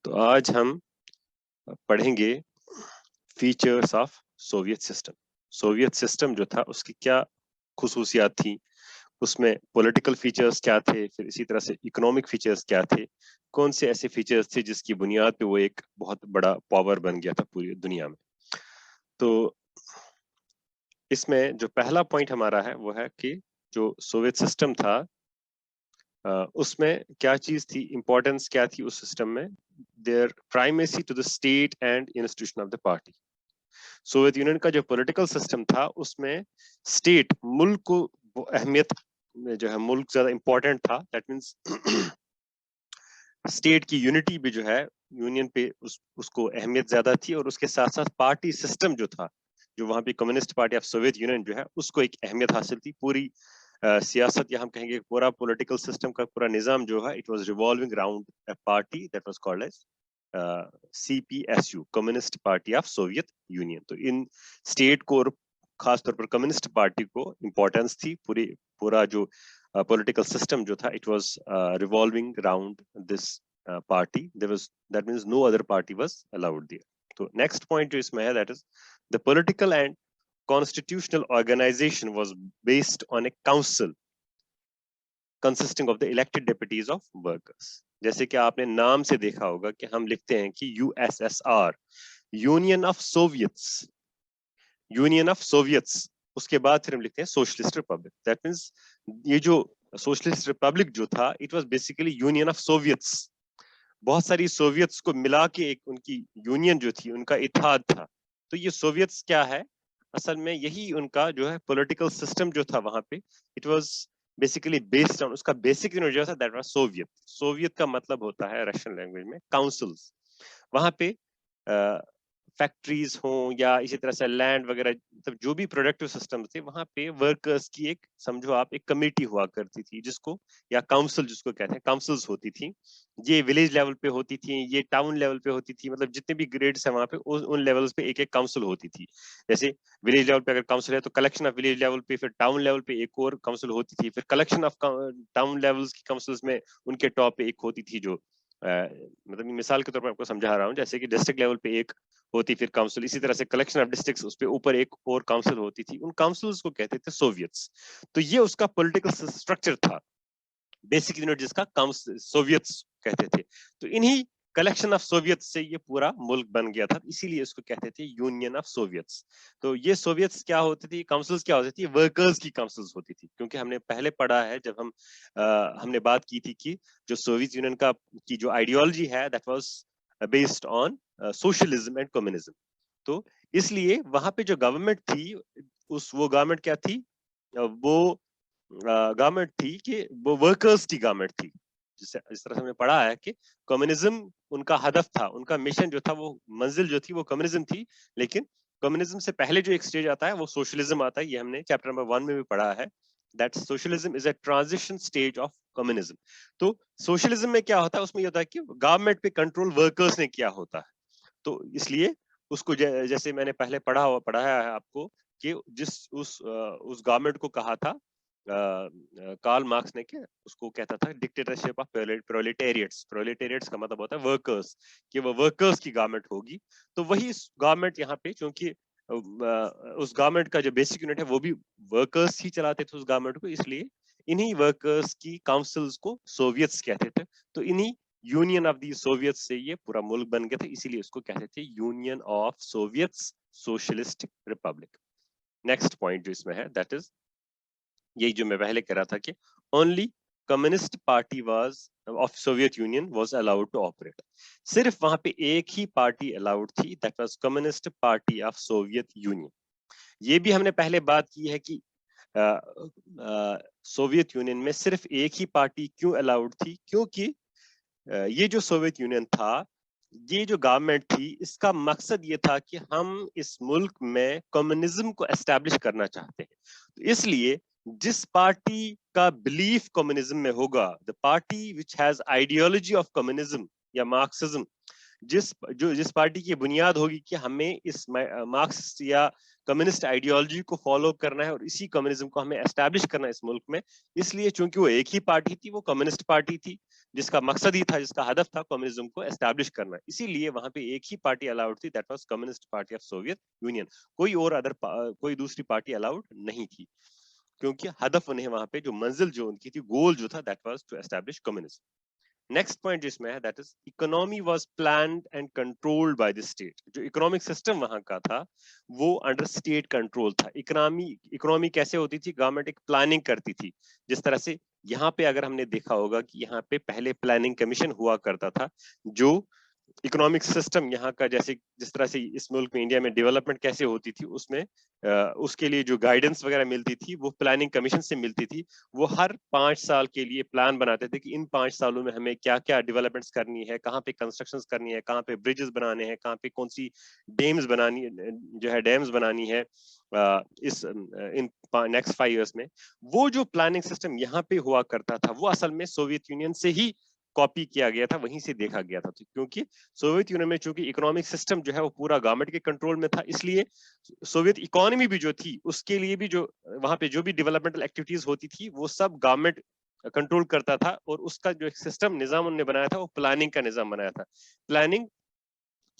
تو آج ہم پڑھیں گے features of Soviet system. Soviet system جو تھا اس کی کیا خصوصیات تھی, اس میں پولیٹیکل فیچرز کیا تھے, پھر اسی طرح سے اکنامک فیچرز کیا تھے, کون سے ایسے فیچرز تھے جس کی بنیاد پہ وہ ایک بہت بڑا پاور بن گیا تھا پوری دنیا میں. تو اس میں جو پہلا پوائنٹ ہمارا ہے وہ ہے کہ جو سوویت سسٹم تھا اس میں کیا چیز تھی, امپورٹنس کیا تھی اس سسٹم میں, their primacy to the state and institution of the party. Soviet union کا جو پولیٹیکل سسٹم تھا اس میں اسٹیٹ ملک کو اہمیت جو ہے, ملک زیادہ امپورٹنٹ تھا. دیٹ مینس اسٹیٹ کی یونٹی بھی جو ہے یونین پہ اس کو اہمیت زیادہ تھی, اور اس کے ساتھ ساتھ پارٹی سسٹم جو تھا, جو وہاں پہ communist Party of Soviet union جو ہے اس کو ایک اہمیت حاصل تھی. پوری سیاست یا ہم کہیں گے پورا پولیٹیکل سسٹم کا پورا نظام جو ہے, it was revolving around a party that was called as CPSU, Communist Party of Soviet Union. تو ان اسٹیٹ کو اور خاص طور پر کمیونسٹ پارٹی کو امپورٹنس تھی. پورا جو پولیٹیکل سسٹم جو تھا, it was revolving around this party. That means no other party was allowed there. تو نیکسٹ پوائنٹ جو اس میں ہے, that is the political and constitutional organization was based on a council consisting of the elected deputies of workers. جیسے کہ آپ نے نام سے دیکھا ہوگا کہ ہم لکھتے ہیں کہ USSR, union of soviets, union of soviets, اس کے بعد پھر ہم لکھتے ہیں سوشلسٹ ریپبلک. دیٹ مینس یہ جو سوشلسٹ ریپبلک جو تھا, it was basically union of Soviets. بہت ساری سوویتس کو ملا کے ایک ان کی یونین جو تھی, ان کا اتحاد تھا. تو یہ سوویتس کیا ہے, اصل میں یہی ان کا جو ہے پولیٹیکل سسٹم جو تھا وہاں پہ, it was basically based on, اس کا بیسک یونٹ جو تھا دیٹ واز سوویت. سوویت کا مطلب ہوتا ہے رشین لینگویج میں کاؤنسلز. وہاں پہ فیکٹریز ہوں یا اسی طرح سے لینڈ وغیرہ, مطلب جو بھی پروڈکٹیو سسٹم تھے, وہاں پہ ورکرز کی ایک سمجھو آپ ایک کمیٹی ہوا کرتی تھی, جس کو یا کاؤنسل جس کو کہتے ہیں, کاؤنسلز ہوتی تھی. یہ ولیج لیول پہ ہوتی تھی, یہ ٹاؤن لیول پہ ہوتی تھی, مطلب جتنے بھی گریڈس ہیں وہاں پہ ان لیولز پہ ایک ایک کاؤنسل ہوتی تھی. جیسے ولیج لیول پہ اگر کاؤنسل ہے تو کلیکشن آف ولیج لیول پہ, پھر ٹاؤن لیول پہ ایک اور کاؤنسل ہوتی تھی, پھر کلیکشن آف ٹاؤن لیولز کی کاؤنسلز میں ان کے ٹاپ پہ ایک ہوتی تھی, جو مطلب مثال کے طور پر آپ کو سمجھا رہا ہوں, جیسے کہ ڈسٹرکٹ لیول پہ ایک ہوتی پھر کاؤنسل, اسی طرح سے کلیکشن آف ڈسٹرکٹس اس پہ اوپر ایک اور کاؤنسل ہوتی تھی. ان کاؤنسلز کو کہتے تھے سوویتس. تو یہ اس کا پولیٹیکل اسٹرکچر تھا, بیسک یونٹ جس کا سوویتس کہتے تھے. تو انہی کلیکشن آف سوویت سے یہ پورا ملک بن گیا تھا, اسی لیے اس کو کہتے تھے یونین آف سوویتس. تو یہ سوویتس کیا ہوتی تھی, کاؤنسلز کیا ہوتی تھی, ورکرز کی کاؤنسلز ہوتی تھی. کیونکہ ہم نے پہلے پڑھا ہے, جب ہم نے بات کی تھی کہ جو سوویت یونین کی جو آئیڈیالوجی ہے that was based on socialism and communism. تو اس لیے وہاں پہ جو گورنمنٹ تھی, وہ گورنمنٹ کیا تھی, وہ گورنمنٹ تھی کہ وہ ورکرز کی گورنمنٹ تھی. جس طرح سے ہم نے پڑھا ہے کہ کمیونزم ان کا ہدف تھا, ان کا مشن جو تھا, وہ منزل جو تھی وہ کمیونزم تھی. لیکن کمیونزم سے پہلے جو ایک سٹیج آتا ہے وہ سوشلزم آتا ہے. یہ ہم نے چیپٹر نمبر 1 میں بھی پڑھا ہے, that socialism is a transition stage of communism. تو سوشلزم میں کیا ہوتا ہے, اس میں یہ ہوتا ہے کہ گورنمنٹ پہ کنٹرول ورکرز نے کیا ہوتا ہے. تو اس لیے اس کو جیسے میں نے پہلے پڑھایا ہے آپ کو کہ اس گورنمنٹ کو کہا تھا کارل مارکس نے, کہ اس کو کہتا تھا ڈکٹیٹرشپ آف پرولیٹیریٹس. پرولیٹیریٹس کا مطلب ہوتا ہے ورکرز, کہ وہ ورکرز کی گورنمنٹ ہوگی. تو وہی گورنمنٹ یہاں پہ, چونکہ اس گورنمنٹ کا جو بیسک یونٹ ہے وہ بھی ورکرز ہی چلاتے تھے اس گورنمنٹ کو, اس لیے انہی ورکرز کی کاؤنسلز کو سوویتس کہتے تھے. تو انہی یونین آف دی سوویت سے یہ پورا ملک بن گیا تھا, اسی لیے اس کو کہتے تھے union of Soviets socialist republic. Next point جو اس میں ہے, دیٹ از یہی جو میں پہلے کہہ رہا تھا کہ only Communist Party was of Soviet Union was allowed to operate. صرف وہاں پہ ایک ہی پارٹی الاؤڈ تھی, that was Communist Party of Soviet Union. یہ بھی ہم نے پہلے بات کی ہے کہ سوویت یونین میں صرف ایک ہی پارٹی کیوں الاؤڈ تھی, کیونکہ یہ جو سوویت یونین تھا, یہ جو گورنمنٹ تھی, اس کا مقصد یہ تھا کہ ہم اس ملک میں کمیونزم کو اسٹیبلش کرنا چاہتے ہیں. تو اس لیے جس پارٹی کا بلیف کمیونزم میں ہوگا, the party which has ideology of communism یا مارکسزم, جس پارٹی کی بنیاد ہوگی کہ ہمیں اس مارکسسٹ یا کمیونسٹ آئیڈیالوجی کو فالو کرنا ہے اور اسی کمیونزم کو ہمیں اسٹیبلش کرنا ہے اس ملک میں. اس لیے چونکہ وہ ایک ہی پارٹی تھی, وہ کمیونسٹ پارٹی تھی, جس کا مقصد ہی تھا, جس کا ہدف تھا کمیونزم کو اسٹیبلش کرنا, اسی لیے وہاں پہ ایک ہی پارٹی الاؤڈ تھی, that was Communist Party of Soviet union. کوئی دوسری پارٹی الاؤڈ نہیں تھی, کیونکہ ہدف انہیں وہاں پہ جو منزل جو ان کی تھی, گول جو تھا, that was to establish communism. Next point جس میں ہے that is economy was planned and controlled by the state. جو اکنامک سسٹم وہاں کا تھا وہ انڈر اسٹیٹ کنٹرول تھا. اکنامی کیسے ہوتی تھی, گورنمنٹ ایک پلاننگ کرتی تھی, جس طرح سے یہاں پہ اگر ہم نے دیکھا ہوگا کہ یہاں پہ پہلے پلاننگ کمیشن ہوا کرتا تھا, جو اکنامک سسٹم یہاں کا جس طرح سے اس ملک میں انڈیا میں ڈیولپمنٹ کیسے ہوتی تھی, اس میں اس کے لیے جو گائیڈنس وغیرہ ملتی تھی وہ پلاننگ کمیشن سے ملتی تھی. وہ ہر 5 سال کے لیے پلان بناتے تھے کہ ان 5 سالوں میں ہمیں کیا کیا ڈیولپمنٹس کرنی ہے, کہاں پہ کنسٹرکشنز کرنی ہے, کہاں پہ بریجز بنانے ہیں, کہاں پہ کون سی ڈیمز بنانی ہے اس ان نیکسٹ 5 ایئرس میں. وہ جو پلاننگ سسٹم یہاں پہ ہوا کرتا تھا وہ اصل میں سوویت یونین سے ہی کاپی کیا گیا تھا, وہیں سے دیکھا گیا تھا, کیونکہ سوویت یونین میں چونکہ اکنامک سسٹم جو ہے وہ پورا گورنمنٹ کے کنٹرول میں تھا, اس لیے سوویت اکانومی بھی جو تھی اس کے لیے بھی جو وہاں پہ جو بھی ڈیولپمنٹل ایکٹیویٹیز ہوتی تھی وہ سب گورنمنٹ کنٹرول کرتا تھا, اور اس کا جو سسٹم نظام انہوں نے بنایا تھا وہ پلاننگ کا نظام بنایا تھا. پلاننگ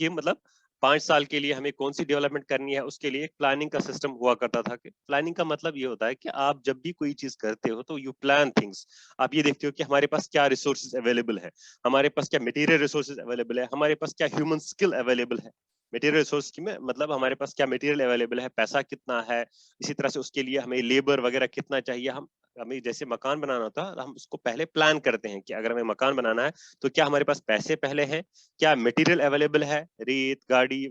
کہ مطلب 5 سال کے لیے ہمیں کون سی ڈیولپمنٹ کرنی ہے, اس کے لیے ایک پلاننگ کا سسٹم ہوا کرتا تھا. کہ پلاننگ کا مطلب یہ ہوتا ہے کہ آپ جب بھی کوئی چیز کرتے ہو تو یو پلان تھنگس. آپ یہ دیکھتے ہو کہ ہمارے پاس کیا ریسورسز اویلیبل ہے, ہمارے پاس کیا مٹیریل ریسورسز اویلیبل ہے, ہمارے پاس کیا ہیومن اسکل اویلیبل ہے. مٹیریل ریسورس کی میں مطلب ہمارے پاس کیا مٹیریل اویلیبل ہے, پیسہ کتنا ہے, اسی طرح سے اس کے لیے ہمیں لیبر وغیرہ کتنا چاہیے. ہمیں جیسے مکان بنانا ہوتا ہے, ہم اس کو پہلے پلان کرتے ہیں کہ اگر ہمیں مکان بنانا ہے تو کیا ہمارے پاس پیسے پہلے ہیں, کیا مٹیریل اویلیبل ہے, ریت گاڑی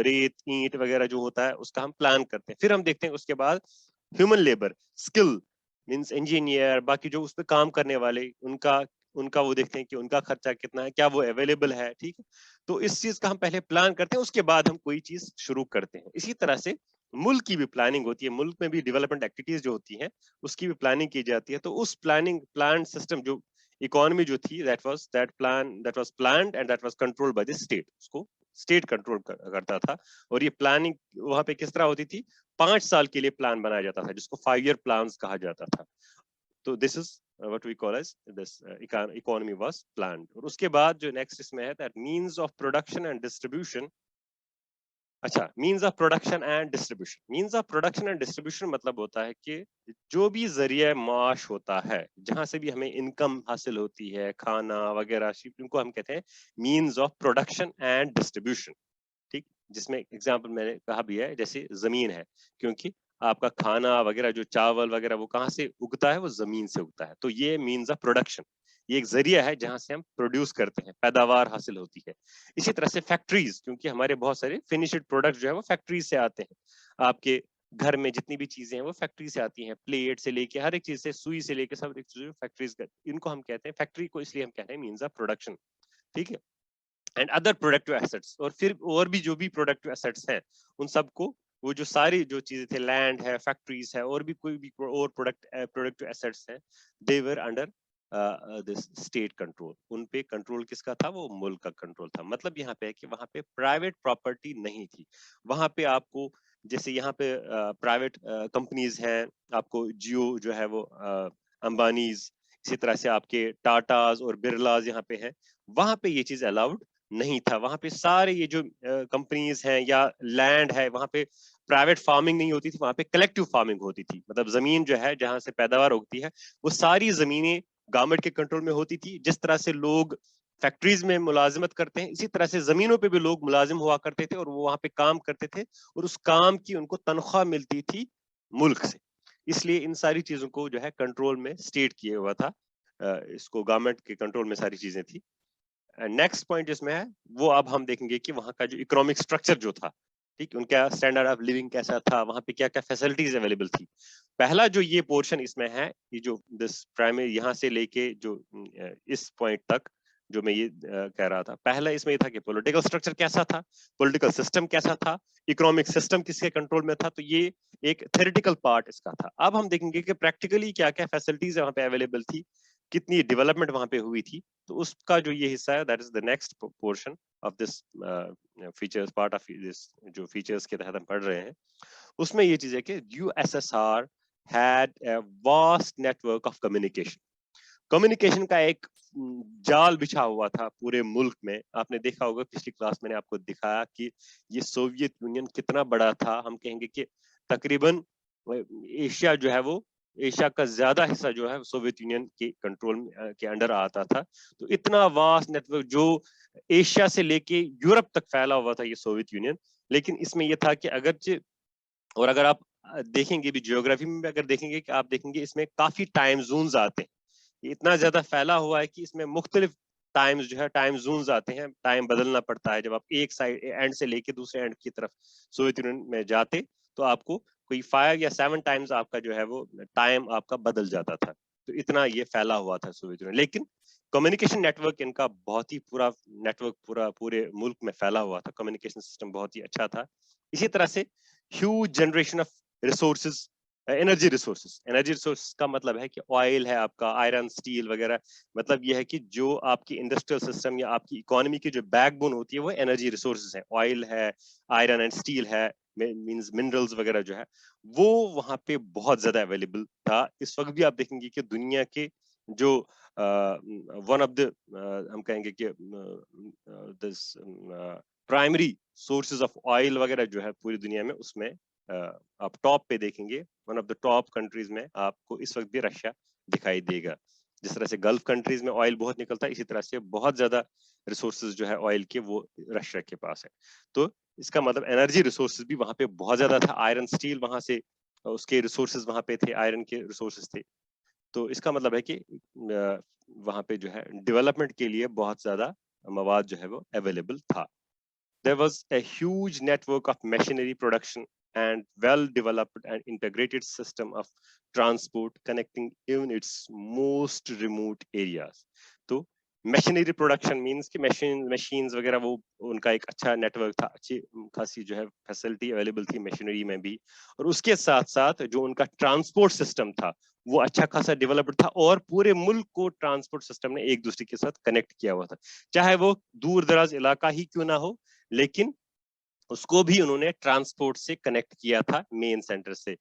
ریت اینٹ وغیرہ جو ہوتا ہے اس کا ہم پلان کرتے ہیں. پھر ہم دیکھتے ہیں اس کے بعد human labour skill means engineer, باقی جو اس پہ کام کرنے والے ان کا وہ دیکھتے ہیں کہ ان کا خرچہ کتنا ہے, کیا وہ اویلیبل ہے. ٹھیک ہے, تو اس چیز کا ہم پہلے پلان کرتے ہیں, اس کے بعد ہم کوئی چیز شروع کرتے ہیں. اسی طرح سے ملک کی بھی پلاننگ ہوتی ہے, ملک میں بھی ڈیولپمنٹ ایکٹیویٹیز جو ہوتی ہیں اس کی بھی پلاننگ کی جاتی ہے. تو اس پلان سسٹم جو اکانومی جو تھی that was planned and that was controlled by the state. اس کو اسٹیٹ کنٹرول کرتا تھا, اور یہ پلاننگ وہاں پہ کس طرح ہوتی تھی, 5 سال کے لیے پلان بنایا جاتا تھا جس کو 5 ایئر پلانز کہا جاتا تھا. تو دس از what we call as this economy was planned. اور اس کے بعد جو نیکسٹ اس میں ہے that means of production and distribution. اچھا, means of production and distribution. Means of production and distribution مطلب ہوتا ہے کہ جو بھی ذریعہ معاش ہوتا ہے, جہاں سے بھی ہمیں انکم حاصل ہوتی ہے, کھانا وغیرہ, ان کو ہم کہتے ہیں means of production and distribution. ٹھیک, جس میں ایگزامپل میں نے کہا بھی ہے جیسے زمین ہے, کیونکہ آپ کا کھانا وغیرہ جو چاول وغیرہ وہ کہاں سے اگتا ہے, وہ زمین سے اگتا ہے. تو یہ مینز آف پروڈکشن, یہ ایک ذریعہ ہے جہاں سے ہم پروڈیوس کرتے ہیں, پیداوار حاصل ہوتی ہے. اسی طرح سے فیکٹریز, کیونکہ ہمارے بہت سارے فنشڈ پروڈکٹ جو ہے وہ فیکٹریز سے آتے ہیں. آپ کے گھر میں جتنی بھی چیزیں ہیں وہ فیکٹری سے آتی ہیں, پلیٹ سے لے کے ہر ایک چیز سے, سوئی سے لے کے سب ایک چیز فیکٹریز, ان کو ہم کہتے ہیں فیکٹری کو, اس لیے ہم کہتے ہیں مینز آف پروڈکشن. ٹھیک ہے, اینڈ ادر پروڈکٹیو ایسٹس. اور پھر اور بھی جو بھی پروڈکٹیو ایسٹس ہیں ان سب کو, وہ جو ساری جو چیزیں تھے, لینڈ ہے, فیکٹریز ہے, اور بھی کوئی بھی اور پروڈکٹیو ایسٹس ہیں, they were under this state control. ان پہ کنٹرول کس کا تھا, وہ ملک کا کنٹرول تھا. مطلب یہاں پہ ہے کہ وہاں پہ پرائیویٹ پراپرٹی نہیں تھی. وہاں پہ آپ کو جیسے یہاں پہ پرائیویٹ کمپنیز ہیں, آپ کو جیو جو ہے وہ امبانیز, اسی طرح سے آپ کے ٹاٹاز اور برلاز یہاں پہ ہیں. وہاں پہ یہ چیز الاؤڈ نہیں تھا. وہاں پہ سارے یہ جو کمپنیز ہیں یا لینڈ ہے, وہاں پہ پرائیویٹ فارمنگ نہیں ہوتی تھی, وہاں پہ کلیکٹیو فارمنگ ہوتی تھی. مطلب زمین جو ہے جہاں سے پیداوار ہوتی ہے وہ ساری زمینیں گورنمنٹ کے کنٹرول میں ہوتی تھی. جس طرح سے لوگ فیکٹریز میں ملازمت کرتے ہیں, اسی طرح سے زمینوں پہ بھی لوگ ملازم ہوا کرتے تھے, اور وہ وہاں پہ کام کرتے تھے, اور اس کام کی ان کو تنخواہ ملتی تھی ملک سے. اس لیے ان ساری چیزوں کو جو ہے کنٹرول میں اسٹیٹ کیا ہوا تھا, اس کو گورنمنٹ کے کنٹرول میں ساری چیزیں تھی. نیکسٹ پوائنٹ جس میں ہے وہ اب ہم دیکھیں گے کہ وہاں کا جو اکنامک اسٹرکچر جو تھا, ٹھیک, ان کا اسٹینڈرڈ آف لیونگ کیسا تھا, وہاں پہ کیا کیا فیسلٹیز اویلیبل تھی. پہلا جو یہ پورشن اس میں ہے, یہ جو دس پرائمری یہاں سے لے کے جو اس پوائنٹ تک جو میں یہ کہہ رہا تھا, پہلا اس میں یہ تھا کہ پولیٹیکل اسٹرکچر کیسا تھا, پولیٹیکل سسٹم کیسا تھا, اکنامک سسٹم کس کے کنٹرول میں تھا. تو یہ ایک تھیوریٹیکل پارٹ اس کا تھا. اب ہم دیکھیں گے کہ پریکٹیکلی کیا کیا فیسلٹیز وہاں پہ اویلیبل تھی. کتنی ڈیولپمنٹ وہاں پہ ہوئی تھی. تو اس کا جو یہ حصہ ہے that is the next portion of this features part of this جو فیچرز کے تحت ہم پڑھ رہے ہیں. اس میں یہ چیز ہے کہ USSR had a vast network of communication. Communication کا ایک جال بچھا ہوا تھا پورے ملک میں. آپ نے دیکھا ہوگا پچھلی کلاس میں نے آپ کو دکھایا کہ یہ سوویت یونین کتنا بڑا تھا. ہم کہیں گے کہ تقریباً ایشیا جو ہے وہ ایشیا کا زیادہ حصہ جو ہے سوویت یونین کے کنٹرول کے انڈر آتا تھا. تو اتنا واسٹ نیٹ ورک جو ایشیا سے لے کے یورپ تک پھیلا ہوا تھا یہ سوویت یونین. لیکن اس میں یہ تھا کہ اگرچہ اور اگر آپ دیکھیں گے بھی جیوگرافی میں اگر دیکھیں گے کہ آپ دیکھیں گے اس میں کافی ٹائم زونز آتے ہیں. یہ اتنا زیادہ پھیلا ہوا ہے کہ اس میں مختلف ٹائمز جو ہے ٹائم زونز آتے ہیں. ٹائم بدلنا پڑتا ہے. جب آپ ایک سائڈ اینڈ سے لے کے دوسرے اینڈ کی طرف سوویت یونین میں جاتے تو آپ کو کوئی 5 یا 7 ٹائمز آپ کا جو ہے وہ ٹائم آپ کا بدل جاتا تھا. تو اتنا یہ پھیلا ہوا تھا سوویت یونین. لیکن کمیونیکیشن نیٹ ورک ان کا بہت ہی پورا نیٹ ورک پورے ملک میں پھیلا ہوا تھا. کمیونیکیشن سسٹم بہت ہی اچھا تھا. اسی طرح سے huge generation of resources energy resources کا مطلب ہے کہ آئل ہے آپ کا آئرن اسٹیل وغیرہ. مطلب یہ ہے کہ جو آپ کی انڈسٹریل سسٹم یا آپ کی اکانومی کی جو بیک بون ہوتی ہے وہ انرجی ریسورسز ہیں. آئل ہے آئرن اینڈ اسٹیل ہے مینز منرلز وغیرہ جو ہے وہ وہاں پہ بہت زیادہ اویلیبل تھا. اس وقت بھی آپ دیکھیں گے کہ دنیا کے جو ون آف دا ہم کہیں گے کہ پرائمری سورسز آف آئل وغیرہ جو ہے پوری دنیا میں اس میں آپ ٹاپ پہ دیکھیں گے one of the top countries میں آپ کو اس وقت بھی رشیا دکھائی دے گا. جس طرح سے گلف کنٹریز میں آئل بہت نکلتا ہے اسی طرح سے بہت زیادہ ریسورسز جو ہے آئل کے وہ رشیا کے پاس ہے. تو اس کا مطلب انرجی ریسورسز بھی وہاں پہ بہت زیادہ تھا. آئرن اسٹیل وہاں سے اس کے ریسورسز وہاں پہ تھے آئرن کے ریسورسز تھے. تو اس کا مطلب ہے کہ وہاں پہ جو ہے ڈیولپمنٹ کے لیے بہت زیادہ مواد جو ہے وہ اویلیبل تھا. There was a huge network of machinery production and well-developed and integrated system of transport connecting even its most remote areas. تو مشینری پروڈکشن مینس کہ مشینز وغیرہ وہ ان کا ایک اچھا نیٹ ورک تھا. اچھی خاصی جو ہے فیسلٹی اویلیبل تھی مشینری میں بھی. اور اس کے ساتھ ساتھ جو ان کا ٹرانسپورٹ سسٹم تھا وہ اچھا خاصا ڈیولپڈ تھا. اور پورے ملک کو ٹرانسپورٹ سسٹم نے ایک دوسرے کے ساتھ کنیکٹ کیا ہوا تھا. چاہے وہ دور دراز علاقہ ہی کیوں نہ ہو لیکن اس کو بھی انہوں نے ٹرانسپورٹ سے کنیکٹ کیا تھا مین سینٹر سے.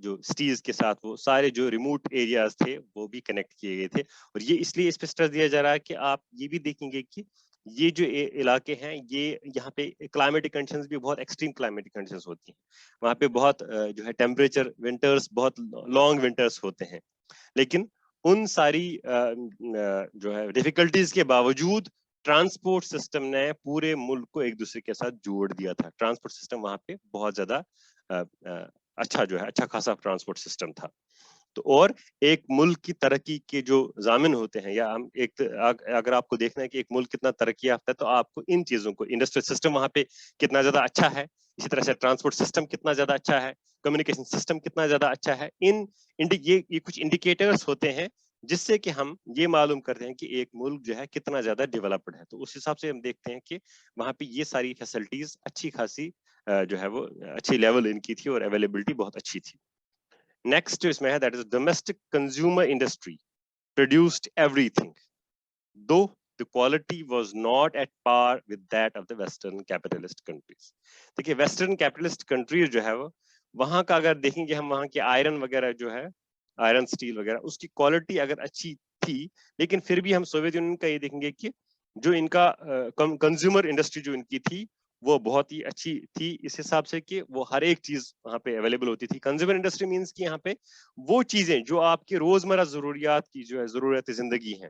جو سٹیز کے ساتھ وہ سارے جو ریموٹ ایریاز تھے وہ بھی کنیکٹ کیے گئے تھے. اور یہ اس لیے اس پہ اسٹریس دیا جا رہا ہے کہ آپ یہ بھی دیکھیں گے کہ یہ جو علاقے ہیں یہ یہاں پہ کلائمیٹک کنڈیشنز بھی بہت ایکسٹریم کلائمیٹک کنڈیشنز ہوتی ہیں. وہاں پہ بہت جو ہے ٹیمپریچر ونٹرز بہت لانگ ونٹرز ہوتے ہیں. لیکن ان ساری جو ہے ڈیفیکلٹیز کے باوجود ٹرانسپورٹ سسٹم نے پورے ملک کو ایک دوسرے کے ساتھ جوڑ دیا تھا. ٹرانسپورٹ سسٹم وہاں پہ بہت زیادہ اچھا جو ہے اچھا خاصا ٹرانسپورٹ سسٹم تھا. تو اور ایک ملک کی ترقی کے جو ضامن ہوتے ہیں یا ہم ایک اگر آپ کو دیکھنا ہے کہ ایک ملک کتنا ترقی یافتہ ہے تو آپ کو ان چیزوں کو انڈسٹریل سسٹم وہاں پہ کتنا زیادہ اچھا ہے, اسی طرح سے ٹرانسپورٹ سسٹم کتنا زیادہ اچھا ہے, کمیونیکیشن سسٹم کتنا زیادہ اچھا ہے, یہ کچھ انڈیکیٹرز ہوتے ہیں جس سے کہ ہم یہ معلوم کرتے ہیں کہ ایک ملک جو ہے کتنا زیادہ ڈیولپڈ ہے. تو اس حساب سے ہم دیکھتے ہیں کہ وہاں پہ یہ ساری فیسلٹیز اچھی خاصی جو ہے وہ اچھی لیول ان کی تھی اور اویلیبلٹی بہت اچھی تھی. نیکسٹ اس میں ہے that is domestic consumer industry produced everything though the quality was not at par with that of the western capitalist countries. دیکھیے ویسٹرن کیپٹلسٹ کنٹریز جو ہے وہ وہاں کا اگر دیکھیں گے ہم وہاں کے آئرن وغیرہ جو ہے آئرن سٹیل وغیرہ اس کی کوالٹی اگر اچھی تھی لیکن پھر بھی ہم سوویت یونین کا یہ دیکھیں گے کہ جو ان کا کنزیومر انڈسٹری جو ان کی تھی وہ بہت ہی اچھی تھی اس حساب سے کہ وہ ہر ایک چیز وہاں پہ اویلیبل ہوتی تھی. کنزیومر انڈسٹری مینس کہ یہاں پہ وہ چیزیں جو آپ کی روزمرہ ضروریات کی جو ہے ضرورت زندگی ہیں,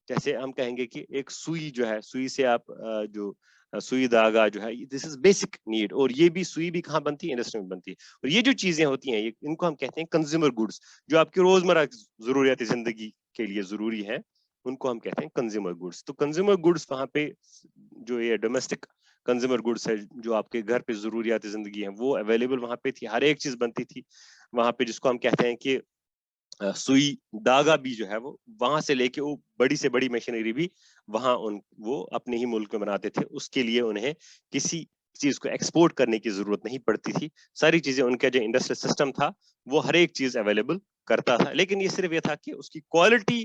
جیسے ہم کہیں گے کہ ایک سوئی جو ہے سوئی سے آپ جو سوئی دھاگا جو ہے دس از بیسک نیڈ, اور یہ بھی سوئی بھی کہاں بنتی ہے انڈسٹری میں بنتی ہے. اور یہ جو چیزیں ہوتی ہیں ان کو ہم کہتے ہیں کنزیومر گڈس جو آپ کی روزمرہ ضروریات زندگی کے لیے ضروری ہیں ان کو ہم کہتے ہیں کنزیومر گڈس. تو کنزیومر گڈس وہاں پہ جو یہ ڈومیسٹک کنزیومر گڈس ہے جو آپ کے گھر پہ ضروریات زندگی ہیں وہ اویلیبل وہاں پہ تھی, ہر ایک چیز بنتی تھی وہاں پہ جس کو ہم کہتے ہیں کہ سوئی داغا بھی جو ہے وہ وہاں سے لے کے وہ بڑی سے بڑی مشینری بھی وہاں وہ اپنے ہی ملک میں بناتے تھے. اس کے لیے انہیں کسی چیز کو ایکسپورٹ کرنے کی ضرورت نہیں پڑتی تھی, ساری چیزیں ان کا جو انڈسٹریل سسٹم تھا وہ ہر ایک چیز اویلیبل کرتا تھا. لیکن یہ صرف یہ تھا کہ اس کی quality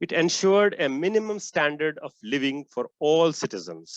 it ensured a minimum standard of living for all citizens.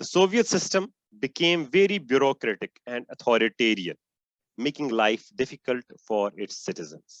the Soviet system became very bureaucratic and authoritarian, making life difficult for its citizens.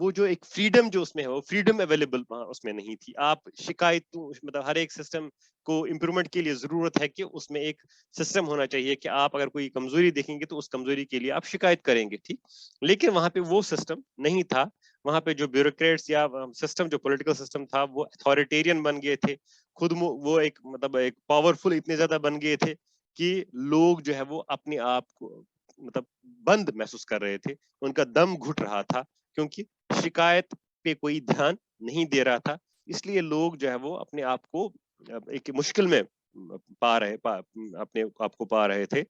وہ جو ایک فریڈم جو اس میں ہے وہ فریڈم اویلیبل اس میں نہیں تھی. آپ شکایتوں مطلب ہر ایک سسٹم کو امپرومنٹ کے لیے ضرورت ہے کہ اس میں ایک سسٹم ہونا چاہیے کہ آپ اگر کوئی کمزوری دیکھیں گے تو اس کمزوری کے لیے آپ شکایت کریں گے, ٹھیک. لیکن وہاں پہ وہ سسٹم نہیں تھا. وہاں پہ جو بیوروکریٹس یا سسٹم جو پولیٹیکل سسٹم تھا وہ اتھارٹیرین بن گئے تھے, خود وہ ایک مطلب ایک پاورفل اتنے زیادہ بن گئے تھے کہ لوگ جو ہے وہ اپنے آپ کو مطلب بند محسوس کر رہے تھے, ان کا دم گھٹ رہا تھا کیونکہ شکایت پہ کوئی دھیان نہیں دے رہا تھا. اس لیے لوگ جو ہے وہ اپنے آپ کو ایک مشکل میں اپنے آپ کو پا رہے تھے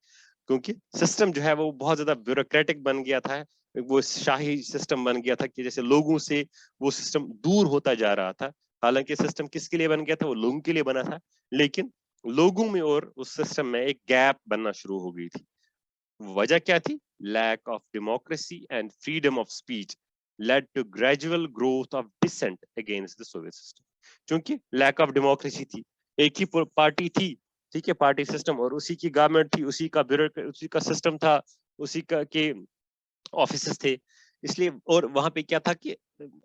کیونکہ سسٹم جو ہے وہ بہت زیادہ بیوروکریٹک بن گیا تھا, وہ شاہی سسٹم بن گیا تھا کہ جیسے لوگوں سے وہ سسٹم دور ہوتا جا رہا تھا. حالانکہ سسٹم کس کے لیے بن گیا تھا, وہ لوگوں کے لیے بنا تھا, لیکن لوگوں میں اور اس سسٹم میں ایک گیپ بننا شروع ہو گئی تھی. وجہ کیا تھی؟ Lack of democracy and freedom of speech led to gradual growth of dissent against the Soviet system. چونکہ لیک آف ڈیموکریسی تھی, ایک ہی پارٹی تھی, ٹھیک ہے, پارٹی سسٹم, اور اسی کی گورنمنٹ تھی, اسی کا سسٹم تھا, اسی کا کے آفیسز تھے. اس لیے اور وہاں پہ کیا تھا کہ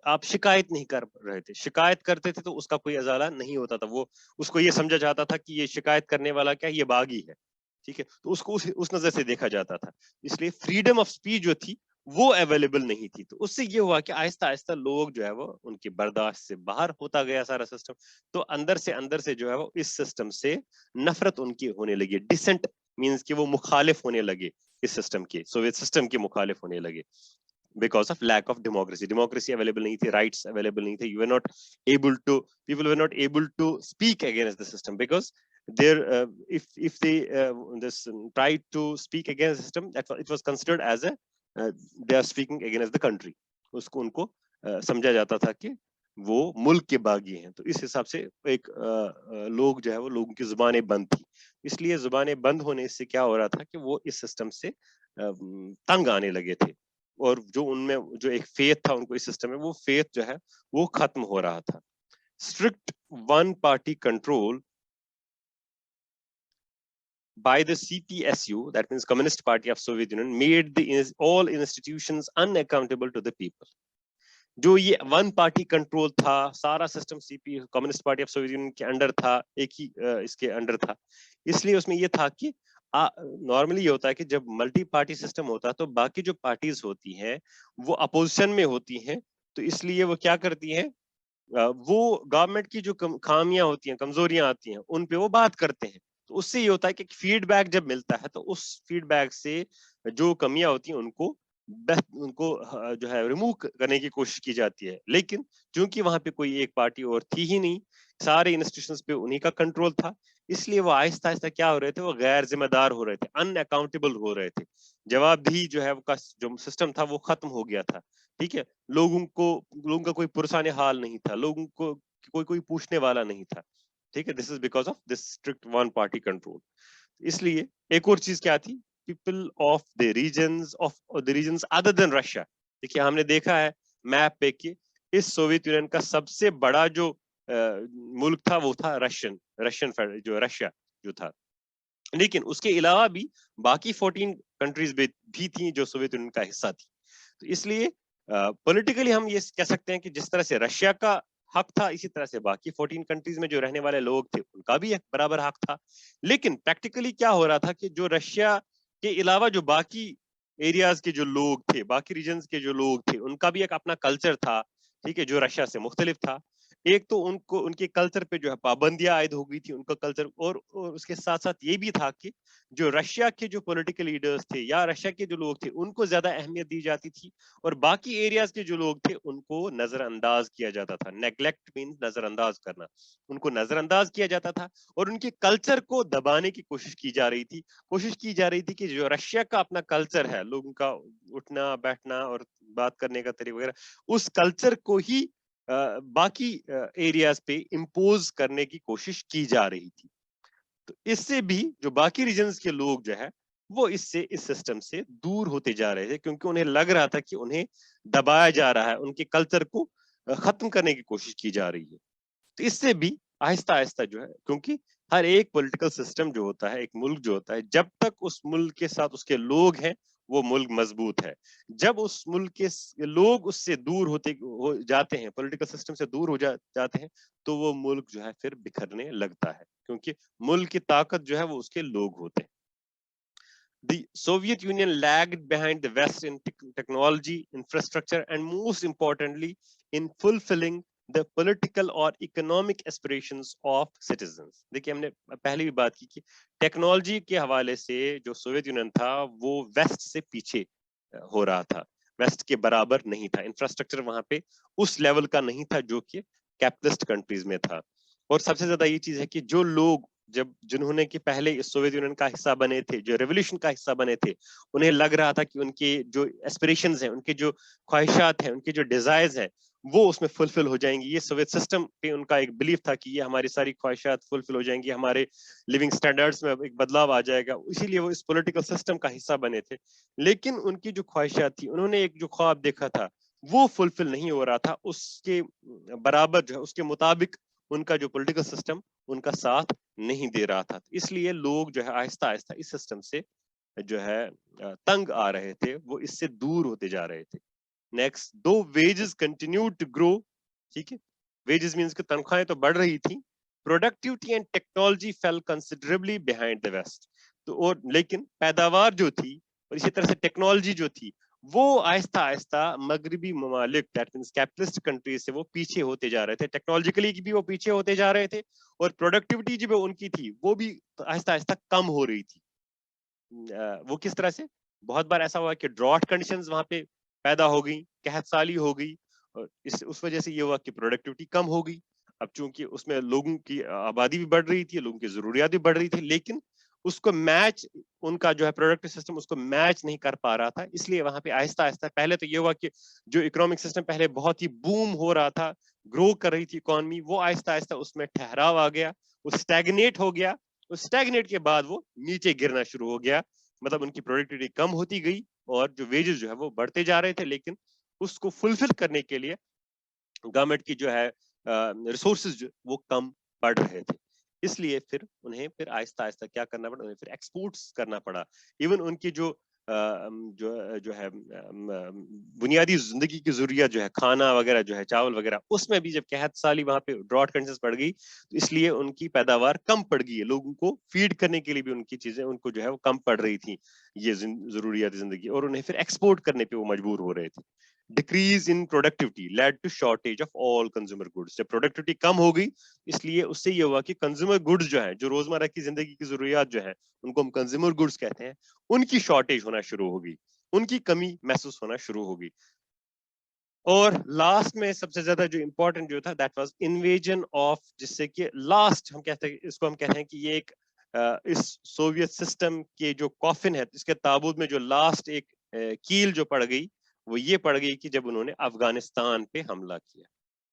آپ شکایت نہیں کر رہے تھے, شکایت کرتے تھے تو اس کا کوئی ازالہ نہیں ہوتا تھا, وہ اس کو یہ سمجھا جاتا تھا کہ یہ شکایت کرنے والا کیا, یہ باغی ہے, ٹھیک ہے, تو اس کو اس نظر سے دیکھا جاتا تھا. اس لیے فریڈم آف اسپیچ جو تھی وہ اویلیبل نہیں تھی. تو اس سے یہ ہوا کہ آہستہ آہستہ لوگ جو ہے وہ ان کی برداشت سے باہر ہوتا گیا سارا سسٹم. تو اندر سے جو ہے وہ اس سسٹم سے نفرت ان کی ہونے لگی. ڈسنٹ مینس کہ وہ مخالف ہونے لگے اس سسٹم کے, سوویت سسٹم کے مخالف ہونے لگے because of lack of democracy. Democracy available نہیں تھی, rights available نہیں تھے. You were not able to, people were not able to speak against the system because there, if they tried to speak against the system, it was considered as a they are speaking against the country. اس کو ان کو سمجھا جاتا تھا کہ وہ ملک کے باغی ہیں. تو اس حساب سے ایک لوگ جو ہے وہ لوگوں کی زبانیں بند تھی. اس لیے زبانیں بند ہونے سے کیا ہو رہا تھا کہ وہ اس سسٹم سے تنگ آنے لگے تھے, اور جو ان میں جو ایک فیتھ تھا ان کو اس سسٹم میں, وہ فیتھ جو ہے وہ ختم ہو رہا تھا. Strict one party control by the CPSU, that means Communist Party of Soviet Union, made all institutions unaccountable to the people. جو یہ ون پارٹی کنٹرول تھا, سارا system communist Party of Soviet union کے انڈر تھا, ایک ہی اس کے under تھا. اس لیے اس میں یہ تھا کہ نارملی یہ ہوتا ہے کہ جب ملٹی پارٹی سسٹم ہوتا ہے تو باقی جو پارٹیز ہوتی ہیں وہ اپوزیشن میں ہوتی ہیں, تو اس لیے وہ کیا کرتی ہیں, وہ گورنمنٹ کی جو خامیاں ہوتی ہیں, کمزوریاں آتی ہیں, ان پہ وہ بات کرتے ہیں. تو اس سے یہ ہوتا ہے کہ فیڈ بیک جب ملتا ہے تو اس فیڈ بیک سے جو کمیاں ہوتی ہیں ان کو جو ہے ریموو کرنے کی کوشش کی جاتی ہے. لیکن چونکہ وہاں پہ کوئی ایک پارٹی اور تھی ہی نہیں, سارے انسٹیٹیوشنز پہ انہی کا کنٹرول تھا, اس لیے وہ آہستہ آہستہ کیا ہو رہے تھے, وہ غیر ذمہ دار ہو رہے تھے, ان اکاؤنٹیبل ہو رہے تھے. جواب بھی جو ہے جو سسٹم تھا وہ ختم ہو گیا تھا, ٹھیک ہے. لوگوں کا کوئی پرسان حال نہیں تھا, لوگوں کو کوئی پوچھنے والا نہیں تھا, ٹھیک ہے. This is because of this strict one party control. اس لیے ایک اور چیز کیا تھی, people of the regions other than Russia. دیکھیے ہم نے دیکھا ہے میپ پہ کہ اس سوویت یونین کا سب سے بڑا جو ملک تھا وہ تھا رشیا جو تھا, لیکن اس کے علاوہ بھی باقی 14 کنٹریز بھی تھیں جو سوویت یونین کا حصہ تھی. تو اس لیے پولیٹیکلی ہم یہ کہہ سکتے ہیں کہ جس طرح سے رشیا کا حق تھا, اسی طرح سے باقی 14 کنٹریز میں جو رہنے والے لوگ تھے ان کا بھی ایک برابر حق تھا. لیکن پریکٹیکلی کیا ہو رہا تھا کہ جو رشیا کے علاوہ جو باقی ایریاز کے جو لوگ تھے, باقی ریجنز کے جو لوگ تھے, ان کا بھی ایک اپنا کلچر تھا, ٹھیک ہے, جو رشیا سے مختلف تھا. ایک تو ان کے کلچر پہ جو ہے پابندیاں عائد ہو گئی تھی, ان کا کلچر, اور اس کے ساتھ ساتھ یہ بھی تھا کہ جو رشیا کے جو پولیٹیکل لیڈرز تھے یا رشیا کے جو لوگ تھے ان کو زیادہ اہمیت دی جاتی تھی, اور باقی ایریاز کے جو لوگ تھے ان کو نظر انداز کیا جاتا تھا. نیگلیکٹ مینس نظر انداز کرنا, ان کو نظر انداز کیا جاتا تھا, اور ان کے کلچر کو دبانے کی کوشش کی جا رہی تھی کہ جو رشیا کا اپنا کلچر ہے, لوگوں کا اٹھنا بیٹھنا اور بات کرنے کا طریقہ وغیرہ, اس کلچر کو ہی باقی ایریاز پہ امپوز کرنے کی کوشش کی جا رہی تھی. تو اس سے بھی جو باقی ریجنز کے لوگ جو ہے وہ اس سسٹم سے دور ہوتے جا رہے تھے, کیونکہ انہیں لگ رہا تھا کہ انہیں دبایا جا رہا ہے, ان کے کلچر کو ختم کرنے کی کوشش کی جا رہی ہے. تو اس سے بھی آہستہ آہستہ جو ہے, کیونکہ ہر ایک پولیٹیکل سسٹم جو ہوتا ہے، ایک ملک جو ہوتا ہے، جب تک اس ملک کے ساتھ اس کے لوگ ہیں وہ ملک مضبوط ہے. جب اس ملک کے لوگ اس سے دور ہو جاتے ہیں، پولیٹیکل سسٹم سے دور ہو جاتے ہیں، تو وہ ملک جو ہے پھر بکھرنے لگتا ہے، کیونکہ ملک کی طاقت جو ہے وہ اس کے لوگ ہوتے ہیں. The Soviet Union lagged behind the West in technology, infrastructure, and most importantly, in fulfilling the political or economic aspirations of citizens. دیکھیے ہم نے پہلے بھی بات کی کہ ٹیکنالوجی کے حوالے سے جو سوویت یونین تھا وہ ویسٹ سے پیچھے ہو رہا تھا، ویسٹ کے برابر نہیں تھا. انفراسٹرکچر وہاں پہ اس لیول کا نہیں تھا جو کہ کیپٹلسٹ کنٹریز میں تھا. اور سب سے زیادہ یہ چیز ہے کہ جو لوگ جنہوں نے کہ پہلے اس سوویت یونین کا حصہ بنے تھے، جو ریولیوشن کا حصہ بنے تھے، انہیں لگ رہا تھا کہ ان کے جو ایسپریشنز ہیں، ان کے جو خواہشات ہیں، ان کے جو ڈیزائرز ہیں وہ اس میں فلفل ہو جائیں گی. یہ سوویت سسٹم پہ ان کا ایک بلیف تھا کہ یہ ہماری ساری خواہشات فلفل ہو جائیں گی، ہمارے لیونگ سٹینڈرڈز میں ایک بدلاؤ آ جائے گا، اسی لیے وہ اس پولیٹیکل سسٹم کا حصہ بنے تھے. لیکن ان کی جو خواہشات تھی، انہوں نے ایک جو خواب دیکھا تھا وہ فلفل نہیں ہو رہا تھا، اس کے برابر جو ہے اس کے مطابق ان کا جو پولیٹیکل سسٹم ان کا ساتھ نہیں دے رہا تھا. اس لیے لوگ جو ہے آہستہ آہستہ اس سسٹم سے جو ہے تنگ آ رہے تھے، وہ اس سے دور ہوتے جا رہے تھے. Next, the wages continue to grow. ٹھیک ہے، ویجز مینس کہ تنخواہیں تو بڑھ رہی تھی. Productivity and technology fell considerably behind the west. تو اور لیکن پیداوار جو تھی اور اسی طرح سے ٹیکنالوجی جو تھی وہ آہستہ آہستہ مغربی ممالک دیٹ مینس کیپٹلسٹ کنٹریز سے وہ پیچھے ہوتے جا رہے تھے. ٹیکنالوجیکلی بھی وہ پیچھے ہوتے جا رہے تھے اور پروڈکٹیوٹی جو ان کی تھی وہ بھی آہستہ آہستہ کم ہو رہی تھی. وہ کس طرح سے؟ بہت بار ایسا ہوا کہ ڈراٹ کنڈیشنز وہاں پہ پیدا ہو گئی، قحط سالی ہو گئی، اور اس وجہ سے یہ ہوا کہ پروڈکٹیوٹی کم ہو گئی. اب چونکہ اس میں لوگوں کی آبادی بھی بڑھ رہی تھی، لوگوں کی ضروریات بھی بڑھ رہی تھی، لیکن اس کو میچ ان کا جو ہے پروڈکٹیو سسٹم اس کو میچ نہیں کر پا رہا تھا. اس لیے وہاں پہ آہستہ آہستہ پہلے تو یہ ہوا کہ جو اکنامک سسٹم پہلے بہت ہی بوم ہو رہا تھا، گرو کر رہی تھی اکانومی، وہ آہستہ آہستہ اس میں ٹھہراؤ آ گیا، وہ اسٹیگنیٹ ہو گیا. اس اسٹیگنیٹ کے بعد وہ نیچے گرنا شروع ہو گیا، مطلب ان کی پروڈکٹیوٹی کم ہوتی گئی اور جو ویجز جو ہے وہ بڑھتے جا رہے تھے، لیکن اس کو فلفل کرنے کے لیے گورنمنٹ کی جو ہے ریسورسز وہ کم پڑ رہے تھے. اس لیے پھر انہیں پھر آہستہ آہستہ کیا کرنا پڑا، انہیں پھر ایکسپورٹس کرنا پڑا. ایون ان کی جو ہے بنیادی زندگی کی ضروریات جو ہے کھانا وغیرہ جو ہے چاول وغیرہ، اس میں بھی جب قحط سالی وہاں پہ ڈراٹ کنڈیشنز پڑ گئی تو اس لیے ان کی پیداوار کم پڑ گئی ہے. لوگوں کو فیڈ کرنے کے لیے بھی ان کی چیزیں ان کو جو ہے وہ کم پڑ رہی تھی یہ ضروریات زندگی، اور انہیں پھر ایکسپورٹ کرنے پہ وہ مجبور ہو رہے تھے. Decrease in productivity lead to shortage of all consumer goods. جب پروڈکٹیوٹی کم ہو گئی اس لیے اس سے یہ ہوا کہ کنزیومر گڈس جو ہیں، جو روزمرہ کی زندگی کی ضروریات جو ہیں ان کو ہم کنزیومر گڈس کہتے ہیں، ان کی شارٹیج ہونا شروع ہوگی، ان کی کمی محسوس ہونا شروع ہوگی. اور لاسٹ میں سب سے زیادہ جو امپورٹنٹ جو تھا دیٹ واز انویژن آف، جس سے کہ لاسٹ ہم کہتے ہیں اس کو ہم کہتے ہیں کہ یہ ایک اس سوویت سسٹم کے جو کافن ہے اس کے تابوت میں جو لاسٹ ایک کیل جو پڑ گئی وہ یہ پڑ گئی کہ جب انہوں نے افغانستان پہ حملہ کیا.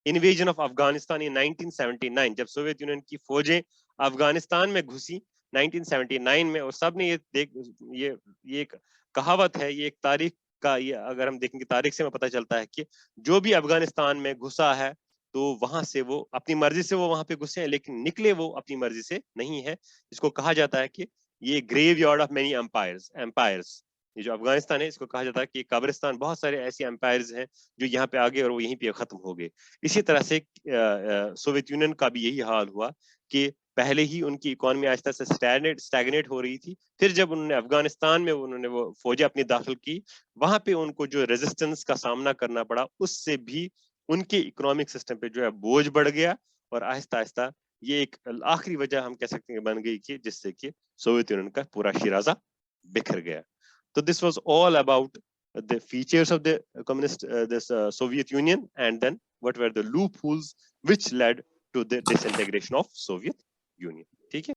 انویژن آف افغانستان ان 1979، جب سوویت یونین کی فوجیں افغانستان میں گھسی 1979 میں، اور سب نے یہ ایک کہاوت ہے، یہ ایک تاریخ کا، یہ اگر ہم دیکھیں گے تاریخ سے ہمیں پتہ چلتا ہے کہ جو بھی افغانستان میں گھسا ہے تو وہاں سے وہ اپنی مرضی سے وہ وہاں پہ گھسے ہیں، لیکن نکلے وہ اپنی مرضی سے نہیں ہے. اس کو کہا جاتا ہے کہ یہ گریو یارڈ آف مینی امپائرز. یہ جو افغانستان ہے اس کو کہا جاتا ہے کہ قبرستان بہت سارے ایسے امپائرز ہیں جو یہاں پہ آگے اور وہ یہیں پہ ختم ہو گئے. اسی طرح سے سوویت یونین کا بھی یہی حال ہوا کہ پہلے ہی ان کی اکانومی آہستہ سے اسٹیگنیٹ ہو رہی تھی، پھر جب انہوں نے افغانستان میں انہوں نے وہ فوجیں اپنی داخل کی، وہاں پہ ان کو جو ریزسٹنس کا سامنا کرنا پڑا اس سے بھی ان کے اکنامک سسٹم پہ جو ہے بوجھ بڑھ گیا، اور آہستہ آہستہ یہ ایک آخری وجہ ہم کہہ سکتے ہیں بن گئی کہ جس سے کہ سوویت یونین کا پورا شیرازہ بکھر گیا. تو this was all about the features of the communist this Soviet Union, and then what were the loopholes which led to the disintegration of Soviet Union. ٹھیک ہے.